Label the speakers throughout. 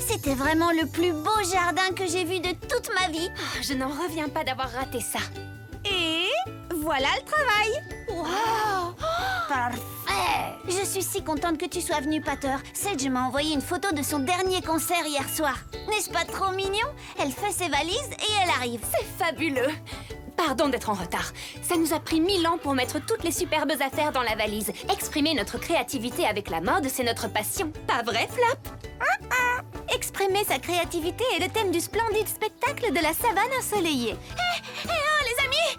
Speaker 1: C'était vraiment le plus beau jardin que j'ai vu de toute ma vie.
Speaker 2: Je n'en reviens pas d'avoir raté ça.
Speaker 3: Et voilà le travail.
Speaker 1: Wow! Parfait! Je suis si contente que tu sois venue, Pater. Sedge m'a envoyé une photo de son dernier concert hier soir. N'est-ce pas trop mignon? Elle fait ses valises et elle arrive.
Speaker 2: C'est fabuleux. Pardon d'être en retard. Ça nous a pris 1000 ans pour mettre toutes les superbes affaires dans la valise. Exprimer notre créativité avec la mode, c'est notre passion. Pas vrai, Flap?
Speaker 1: Exprimer sa créativité est le thème du splendide spectacle de la savane ensoleillée. Les amis!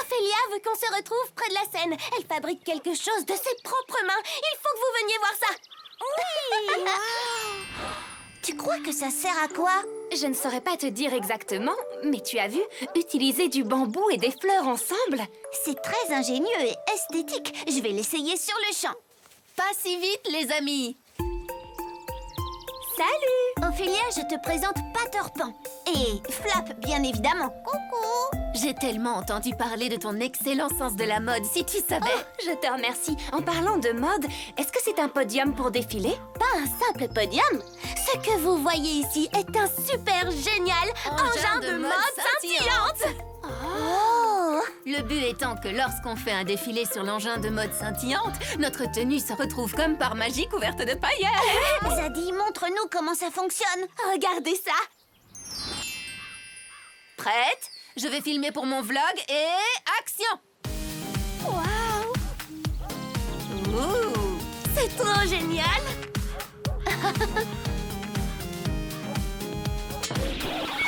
Speaker 1: Ophélia veut qu'on se retrouve près de la scène. Elle fabrique quelque chose de ses propres mains. Il faut que vous veniez voir ça. Oui! Tu crois que ça sert à quoi?
Speaker 2: Je ne saurais pas te dire exactement, mais tu as vu, utiliser du bambou et des fleurs ensemble.
Speaker 1: C'est très ingénieux et esthétique. Je vais l'essayer sur le champ.
Speaker 4: Pas si vite, les amis.
Speaker 1: Salut! Ophélia, je te présente Pater Pan. Et Flap, bien évidemment. Coucou!
Speaker 4: J'ai tellement entendu parler de ton excellent sens de la mode, si tu savais.
Speaker 2: Oh, je te remercie. En parlant de mode, est-ce que c'est un podium pour défiler?
Speaker 1: Pas un simple podium. Ce que vous voyez ici est un super génial engin de mode scintillante. Oh!
Speaker 4: Le but étant que lorsqu'on fait un défilé sur l'engin de mode scintillante, notre tenue se retrouve comme par magie couverte de paillettes.
Speaker 1: Zadie, montre-nous comment ça fonctionne. Regardez ça.
Speaker 4: Prête? Je vais filmer pour mon vlog et action!
Speaker 1: Waouh!
Speaker 4: Ouh!
Speaker 1: C'est trop génial.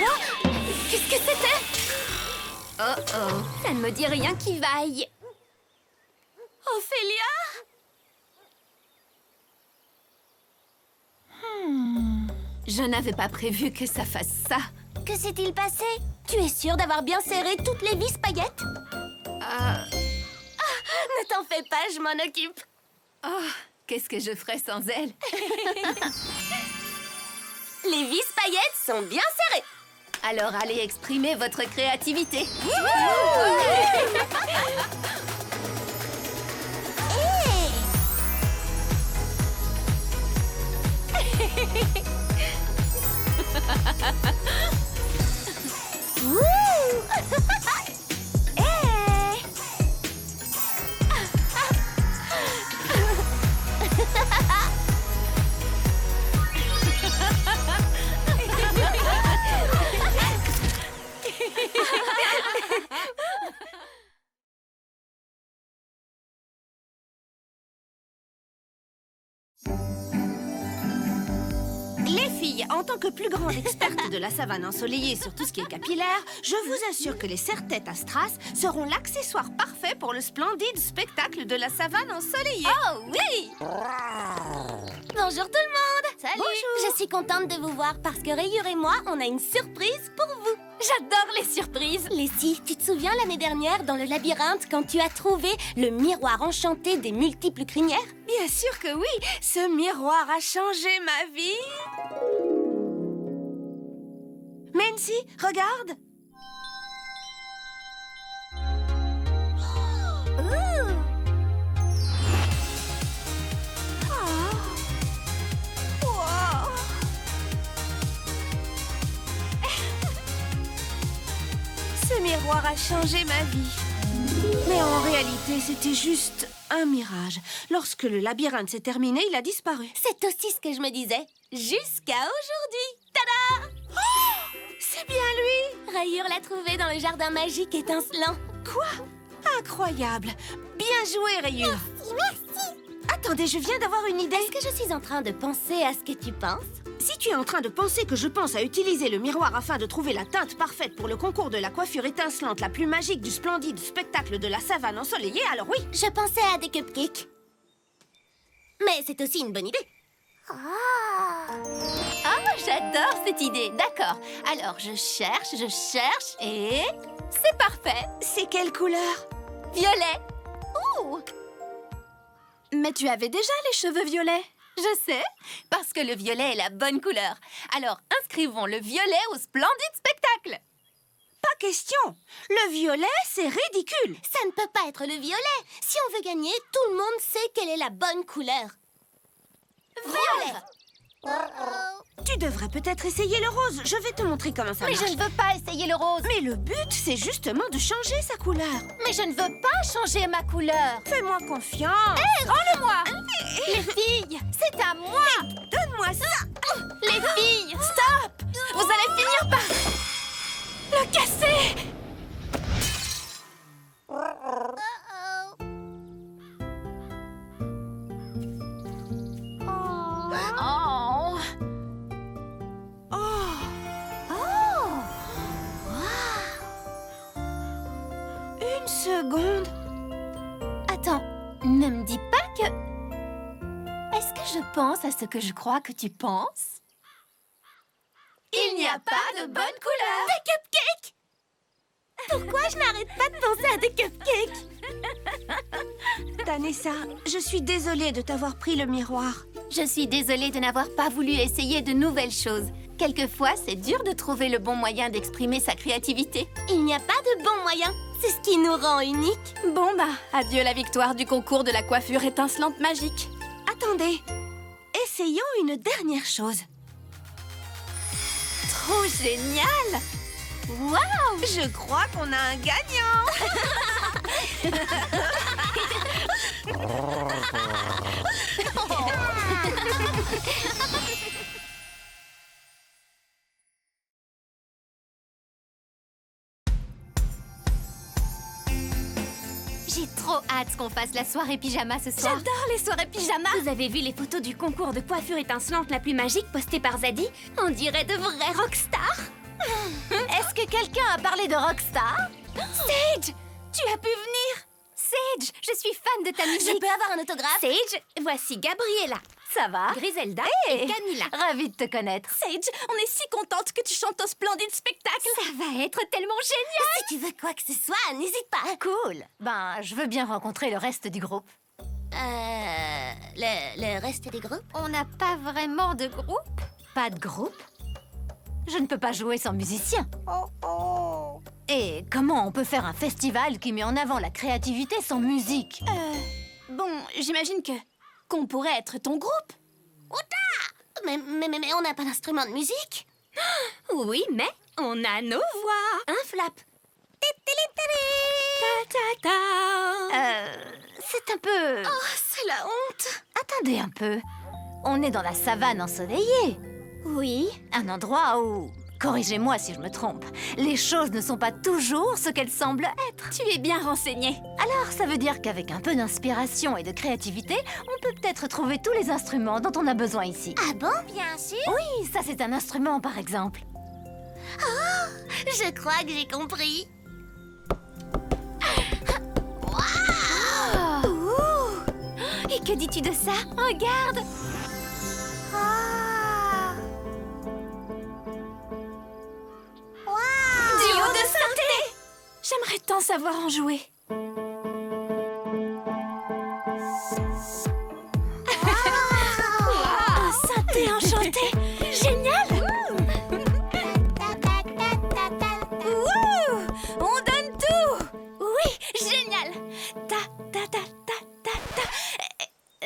Speaker 2: Oh, qu'est-ce que c'était?
Speaker 4: Oh oh!
Speaker 2: Ça ne me dit rien qui vaille.
Speaker 1: Ophélia?
Speaker 4: Je n'avais pas prévu que ça fasse ça.
Speaker 1: Que s'est-il passé? Tu es sûre d'avoir bien serré toutes les vis paillettes? Ne t'en fais pas, je m'en occupe.
Speaker 4: Oh, qu'est-ce que je ferais sans elle?
Speaker 1: Les vis paillettes sont bien serrées.
Speaker 4: Alors allez exprimer votre créativité.
Speaker 3: Les filles, en tant que plus grande experte de la savane ensoleillée sur tout ce qui est capillaire, je vous assure que les serre-têtes à strass seront l'accessoire parfait pour le splendide spectacle de la savane ensoleillée.
Speaker 1: Oh oui! Bonjour tout le monde! Salut!
Speaker 3: Bonjour.
Speaker 1: Je suis contente de vous voir parce que Rayure et moi, on a une surprise pour vous.
Speaker 2: J'adore les surprises.
Speaker 1: Leslie, tu te souviens l'année dernière dans le labyrinthe quand tu as trouvé le miroir enchanté des multiples crinières?
Speaker 3: Bien sûr que oui, ce miroir a changé ma vie. Nancy, regarde. Ce miroir a changé ma vie. Mais en réalité, c'était juste un mirage. Lorsque le labyrinthe s'est terminé, il a disparu.
Speaker 1: C'est aussi ce que je me disais. Jusqu'à aujourd'hui. Tada!
Speaker 3: C'est bien lui!
Speaker 1: Rayure l'a trouvé dans le jardin magique étincelant.
Speaker 3: Quoi? Incroyable! Bien joué, Rayure!
Speaker 1: Merci!
Speaker 3: Attendez, je viens d'avoir une idée.
Speaker 1: Est-ce que je suis en train de penser à ce que tu penses?
Speaker 3: Si tu es en train de penser que je pense à utiliser le miroir afin de trouver la teinte parfaite pour le concours de la coiffure étincelante la plus magique du splendide spectacle de la savane ensoleillée, alors oui!
Speaker 1: Je pensais à des cupcakes. Mais c'est aussi une bonne idée.
Speaker 4: Ah, j'adore cette idée. D'accord. Alors, je cherche et... c'est parfait.
Speaker 3: C'est quelle couleur?
Speaker 4: Violet. Ouh!
Speaker 2: Mais tu avais déjà les cheveux violets.
Speaker 4: Je sais, parce que le violet est la bonne couleur. Alors, inscrivons le violet au splendide spectacle.
Speaker 3: Pas question! Le violet, c'est ridicule!
Speaker 1: Ça ne peut pas être le violet. Si on veut gagner, tout le monde sait quelle est la bonne couleur. Violet!
Speaker 3: Tu Tu devrais peut-être essayer le rose. Je vais te montrer comment ça
Speaker 1: Mais
Speaker 3: marche.
Speaker 1: je ne veux pas essayer le rose.
Speaker 3: Mais le but, c'est justement de changer sa couleur.
Speaker 1: Mais je ne veux pas changer ma couleur.
Speaker 3: Fais-moi confiance.
Speaker 1: Rends-le-moi. Les filles, c'est à moi.
Speaker 3: Donne-moi ça.
Speaker 1: Les filles, stop. Vous allez finir par le casser. Oh.
Speaker 3: Une seconde.
Speaker 2: Attends, ne me dis pas que... Est-ce que je pense à ce que je crois que tu penses?
Speaker 1: Il n'y a pas de bonne couleur. Des cupcakes. Pourquoi je n'arrête pas de penser à des cupcakes?
Speaker 3: Tanessa, je suis désolée de t'avoir pris le miroir.
Speaker 2: Je suis désolée de n'avoir pas voulu essayer de nouvelles choses. Quelquefois, c'est dur de trouver le bon moyen d'exprimer sa créativité.
Speaker 1: Il n'y a pas de bon moyen. C'est ce qui nous rend uniques.
Speaker 5: Bon bah, adieu la victoire du concours de la coiffure étincelante magique.
Speaker 3: Attendez. Essayons une dernière chose.
Speaker 5: Trop génial!
Speaker 3: Waouh! Je crois qu'on a un gagnant!
Speaker 2: J'ai trop hâte qu'on fasse la soirée pyjama ce soir.
Speaker 5: J'adore les soirées pyjama!
Speaker 2: Vous avez vu les photos du concours de coiffure étincelante la plus magique postée par Zadie? On dirait de vrais rockstars.
Speaker 1: Est-ce que quelqu'un a parlé de Rockstar?
Speaker 2: Sage, tu as pu venir? Sage, je suis fan de ta musique.
Speaker 1: Je peux avoir un autographe?
Speaker 2: Sage, voici Gabriella,
Speaker 1: Ça va?
Speaker 2: Griselda
Speaker 1: Hey,
Speaker 2: et Camilla.
Speaker 1: Ravie de te connaître.
Speaker 5: Sage, on est si contente que tu chantes au splendide spectacle!
Speaker 2: Ça va être tellement génial.
Speaker 1: Si tu veux quoi que ce soit, n'hésite pas.
Speaker 6: Cool. Ben, je veux bien rencontrer le reste du groupe.
Speaker 1: Le reste des groupes?
Speaker 2: On n'a pas vraiment de groupe.
Speaker 6: Pas de groupe? Je ne peux pas jouer sans musicien. Et comment on peut faire un festival qui met en avant la créativité sans musique?
Speaker 5: Bon, j'imagine qu'on pourrait être ton groupe.
Speaker 1: Mais on n'a pas d'instrument de musique.
Speaker 2: Oui, mais on a nos voix. Un flap.
Speaker 6: C'est un peu...
Speaker 1: C'est la honte.
Speaker 6: Attendez un peu. On est dans la savane ensoleillée.
Speaker 2: Oui.
Speaker 6: Un endroit où... Corrigez-moi si je me trompe. Les choses ne sont pas toujours ce qu'elles semblent être.
Speaker 5: Tu es bien renseigné.
Speaker 6: Alors, ça veut dire qu'avec un peu d'inspiration et de créativité, on peut peut-être trouver tous les instruments dont on a besoin ici.
Speaker 1: Ah bon? Bien sûr.
Speaker 6: Oui, ça c'est un instrument par exemple.
Speaker 1: Je crois que j'ai compris.
Speaker 2: Et que dis-tu de ça? Regarde.
Speaker 5: Duo de synthé! J'aimerais tant savoir en jouer. Un synthé enchanté! Génial! Wouh! On donne tout! Oui, génial!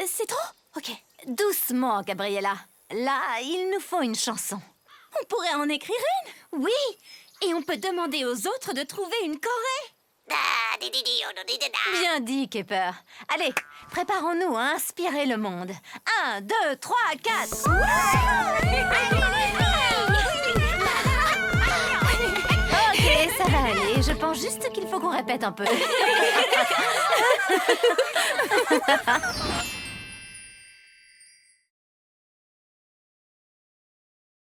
Speaker 5: C'est trop? Ok.
Speaker 6: Doucement, Gabriella. Là, il nous faut une chanson.
Speaker 5: On pourrait en écrire une?
Speaker 2: Oui. Et on peut demander aux autres de trouver une choré.
Speaker 6: Bien dit, Kepper. Allez, préparons-nous à inspirer le monde. 1, 2, 3, 4. Ok, ça va aller. Je pense juste qu'il faut qu'on répète un peu.